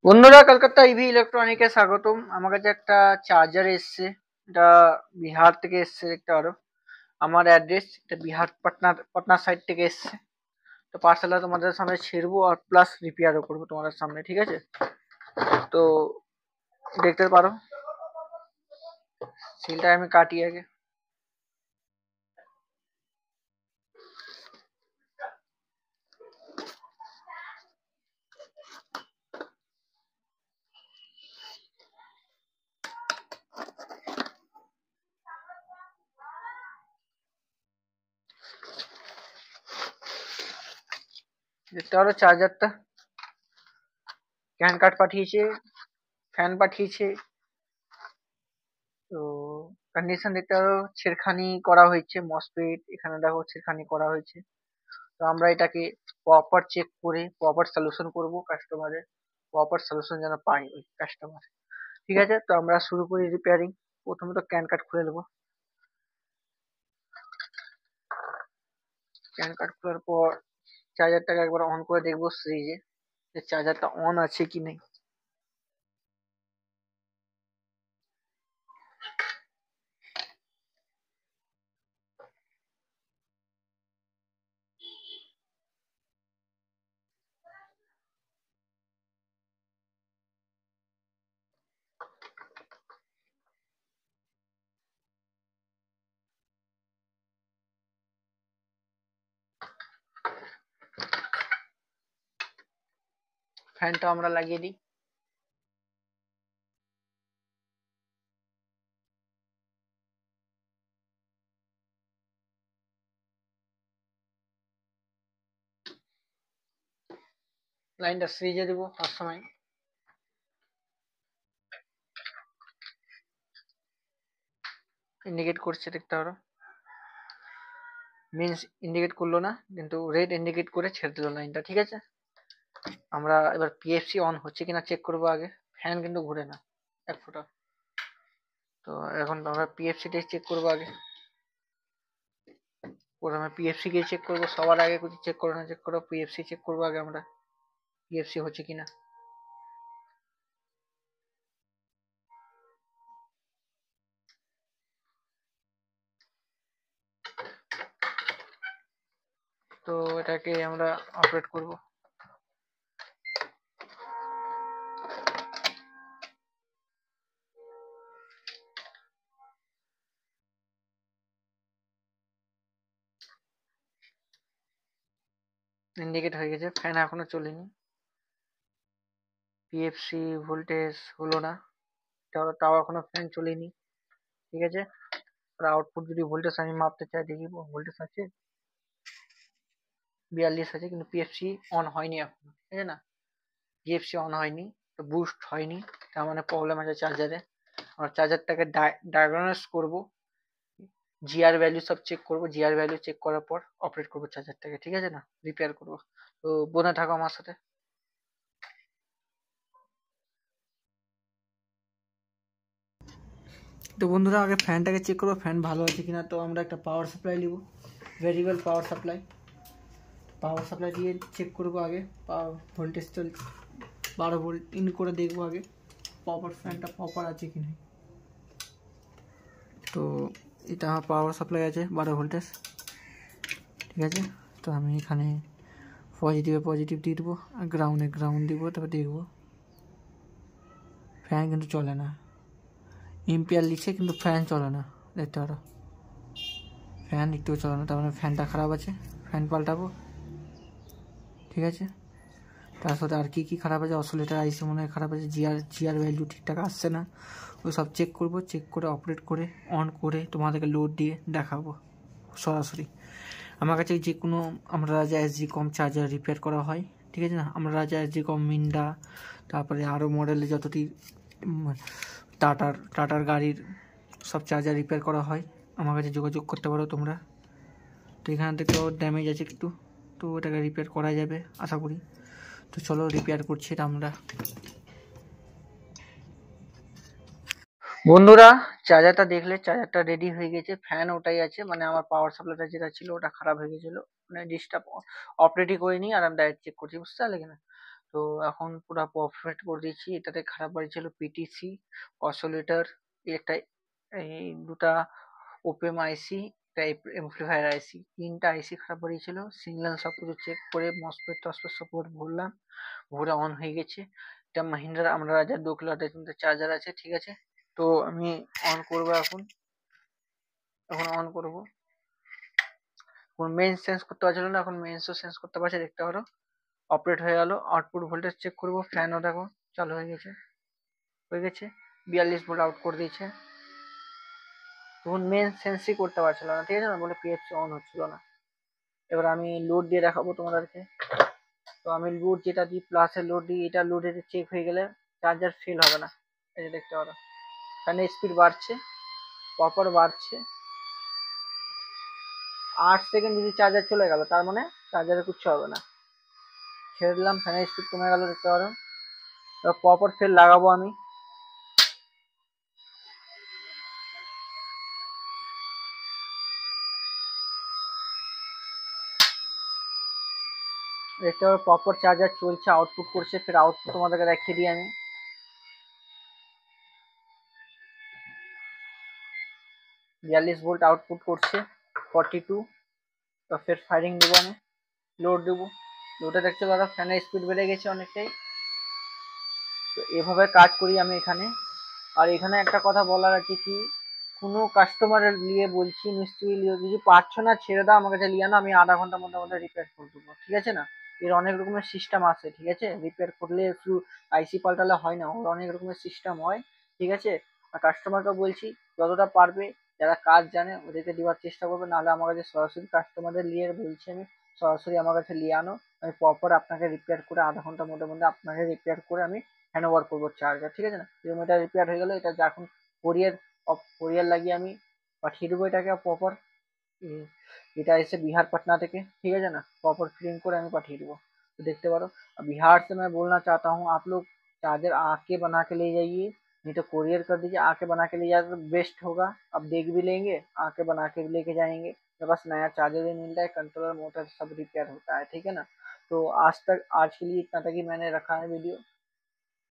বন্ধুরা, কলকাতা ইভি ইলেকট্রনিকে স্বাগতম। আমার কাছে একটা চার্জার এসছে। এটা বিহার থেকে এসছে, দেখতে পারো। আমার অ্যাড্রেস এটা বিহার পাটনা সাইড থেকে এসছে। তো পার্সেলটা তোমাদের সামনে ছেড়বো আর প্লাস রিপেয়ারও করবো তোমাদের সামনে, ঠিক আছে? তো দেখতে পারো, সিলটা আমি কাটি আগে। দেখতে পারো চার্জারটা ক্যান কার্ড পাঠিয়েছে, ফ্যান পাঠিয়েছে। তো কন্ডিশন দেখতে পারো, ছেড়খানি করা হয়েছে মসফেট, এখানে দেখো ছেড়খানি করা হয়েছে। তো আমরা এটাকে প্রপার চেক করে প্রপার সলিউশন করব কাস্টমারের, প্রপার সলিউশন যেন পাই ওই কাস্টমার। ঠিক আছে, তো আমরা শুরু করি রিপেয়ারিং। প্রথমে তো ক্যান কার্ড খুলে নেবো। ক্যান কার্ড খোলার পর চার্জারটাকে একবার অন করে দেখবো সিরিজে, যে চার্জারটা অন আছে কি নেই। ফ্যানটা আমরা লাগিয়ে দিই। লাইনটা সিরিজে দেবো ফার্স্ট সময়। ইন্ডিকেট করছে, দেখতে পারো। মিনস ইন্ডিকেট করলো না, কিন্তু রেড ইন্ডিকেট করে ছেড়ে দিল লাইনটা, ঠিক আছে। আমরা এবার পিএফসি অন হচ্ছে কিনা চেক করবো আগে। ফ্যান কিন্তু ঘুরে না এক ফোঁটা। তো এখন আমরা পিএফসিটাই চেক করবো আগে। প্রথমে পিএফসি কে চেক করবো, সবার আগে কিছু চেক করো না, চেক করো পিএফসি চেক করবো আগে আমরা, পিএফসি হচ্ছে কিনা। তো এটাকে আমরা অপারেট করব। ইন্ডিকেট হয়ে গেছে, ফ্যান এখনো চলেনি। পিএফসি ভোল্টেজ হলো না, তাও এখনো ফ্যান চলেনি, ঠিক আছে। আর আউটপুট যদি ভোল্টেজ আমি মাপতে চাই, দেখি ভোল্টেজ আছে 42 আছে, কিন্তু পিএফসি অন হয়নি এখন, ঠিক আছে না। পিএফসি অন হয়নি, তো বুস্ট হয়নি, তার মানে প্রবলেম আছে চার্জারে। আমরা চার্জারটাকে ডায়াগনোস করব, জিআর ভ্যালু সব চেক করবো, জিআর ভ্যালু চেক করার পর অপারেট করবো চার্জারটাকে, ঠিক আছে না, রিপেয়ার করবো। তো বনে থাকো আমার সাথে। তো বন্ধুরা, আগে ফ্যানটাকে চেক করবো ফ্যান ভালো আছে কিনা। তো আমরা একটা পাওয়ার সাপ্লাই নিব, variable power supply. Power supply দিয়ে চেক করবো আগে ভোল্টেজ চলছে 12 ভোল্ট ইন করে দেখবো আগে প্রপার ফ্যানটা প্রপার আছে কি না। তো এটা আমার পাওয়ার সাপ্লাই আছে 12 ভোল্টেজ, ঠিক আছে। তো আমি এখানে পজিটিভে পজিটিভ দিয়ে দেবো আর গ্রাউন্ডে গ্রাউন্ড দিব, তারপর দেখবো ফ্যান কিন্তু চলে না। এম্পিয়ার লিখছে কিন্তু ফ্যান চলে না, দেখতে পারো ফ্যান একটুও চলে না, তার মানে ফ্যানটা খারাপ আছে, ফ্যান পাল্টাবো, ঠিক আছে। তার সাথে আর কি খারাপ আছে, অসিলেটর আইসি মনে হয় খারাপ আছে, জিআর ভ্যালু ঠিকঠাক আসছে না, ওই সব চেক করবো। চেক করে অপারেট করে অন করে তোমাদেরকে লোড দিয়ে দেখাবো সরাসরি। আমার কাছে যে কোনো আমরা রাজা এসজি কম চার্জার রিপেয়ার করা হয়, ঠিক আছে না। আমরা রাজা এসজি কম, মিন্ডা, তারপরে আরও মডেলে যতটি টাটার গাড়ির সব চার্জার রিপেয়ার করা হয়, আমার কাছে যোগাযোগ করতে পারো তোমরা। তো এখানে থেকে ড্যামেজ আছে একটু, তো ওটাকে রিপেয়ার করা যাবে আশা করি। তো চলো রিপেয়ার করছি এটা আমরা। বন্ধুরা, চার্জারটা দেখলে চার্জারটা রেডি হয়ে গেছে, ফ্যান ওটাই আছে, মানে আমার পাওয়ার সাপ্লাইটা যেটা ছিল ওটা খারাপ হয়ে গেছিলো, মানে ডিস্টার্ব অপারেটই করিনি আর আমি ডাইরেক্ট চেক করছি, বুঝতে পারলে কিনা। তো এখন পুরা পারফেক্ট করে দিয়েছি। এটাতে খারাপ বাড়িয়েছিল পিটিসি, অসিলেটর, একটা এই দুটা ওপেম আইসি, একটা এমপ্লিফায়ার আইসি, তিনটা আইসি খারাপ বাড়িয়েছিল। সিগন্যাল সব কিছু চেক করে মসফেট টসফেট সব ভরলাম, ভরে অন হয়ে গেছে। এটা মাহিন্দ্রা আমরা রাজার 2 কিলোওয়াটের চার্জার আছে, ঠিক আছে। তো আমি অন করবো এখন অন করবো। মেইন সেন্স করতে পারছিল না, এখন মেইনসও সেন্স করতে পারছে, দেখতে পারো অপারেট হয়ে গেল। আউটপুট ভোল্টেজ চেক করবো, ফ্যানও দেখো চালু হয়ে গেছে, 42 ভোল্ট আউট করে দিয়েছে। তখন মেন সেন্সই করতে পারছিল না, ঠিক আছে না, বলে পিএফসি অন হচ্ছিল না। এবার আমি লোড দিয়ে দেখাবো তোমাদেরকে। তো আমি লোড যেটা দিই, প্লাসের লোড দিই, এটা লোডে চেক হয়ে গেলে চার্জার ফেল হবে না। এই যে দেখতে পারো ফ্যানের স্পিড বাড়ছে, প্রপার বাড়ছে। 8 সেকেন্ড যদি চার্জার চলে গেল, তার মানে চার্জারে কিচ্ছু হবে না। ছেড়ে দিলাম, ফ্যানের স্পিড কমে গেল, দেখতে পারো। এবার প্রপার ফেল লাগাবো আমি। দেখতে পারো প্রপার চার্জার চলছে, আউটপুট করছে। ফের আউটপুট তোমাদেরকে দেখিয়ে দিই আমি। 42 ভোল্ট আউটপুট করছে, 42। তো ফের ফায়ারিং দেবো আমি, লোড দেবো। লোডে দেখতে পারো ফ্যানের স্পিড বেড়ে গেছে অনেকটাই। তো এভাবে কাজ করি আমি এখানে। আর এখানে একটা কথা বলার আছে কি, কোনো কাস্টমারের নিয়ে বলছি, মিস্ত্রি নিয়ে যদি পারছো না ছেড়ে দাও, আমার কাছে নিয়ে আনো, আমি আধা ঘন্টার মধ্যে রিপেয়ার করে দেবো, ঠিক আছে না। এর অনেক রকমের সিস্টেম আছে, ঠিক আছে। রিপেয়ার করলে একটু আইসি পাল্টালে হয় না, ওর অনেক রকমের সিস্টেম হয়, ঠিক আছে। আর কাস্টমারকে বলছি যতটা পারবে, যারা কাজ জানে ওদেরকে দেওয়ার চেষ্টা করবে, নাহলে আমার কাছে সরাসরি কাস্টমারদের নিয়ে বলছি আমি, সরাসরি আমার কাছে নিয়ে আনো, আমি প্রপার আপনাকে রিপেয়ার করে আধা ঘন্টার মধ্যে আপনাকে রিপেয়ার করে আমি হ্যান্ড ওভার করবো চার্জার, ঠিক আছে না। এরকম এটা রিপেয়ার হয়ে গেলো, এটা এখন কোরিয়ার কোরিয়ার লাগিয়ে আমি পাঠিয়ে দেবো এটাকে প্রপার। এটা এসে बिहार पटना থেকে, ठीक है ना, प्रॉपर फिटिंग করে আমি पाठिए देबो। तो देखते पारो, बिहार से मैं बोलना चाहता हूँ आप लोग चार्जर आके बना के ले जाइए, नहीं तो कोरियर कर दीजिए। आके बना के ले जाए तो बेस्ट होगा, अब देख भी लेंगे, आके बना के भी लेके जाएंगे। तो बस नया चार्जर भी मिल रहा है, कंट्रोलर मोटर सब रिपेयर होता है, ठीक है ना। तो आज के लिए इतना तक ही मैंने रखा है वीडियो।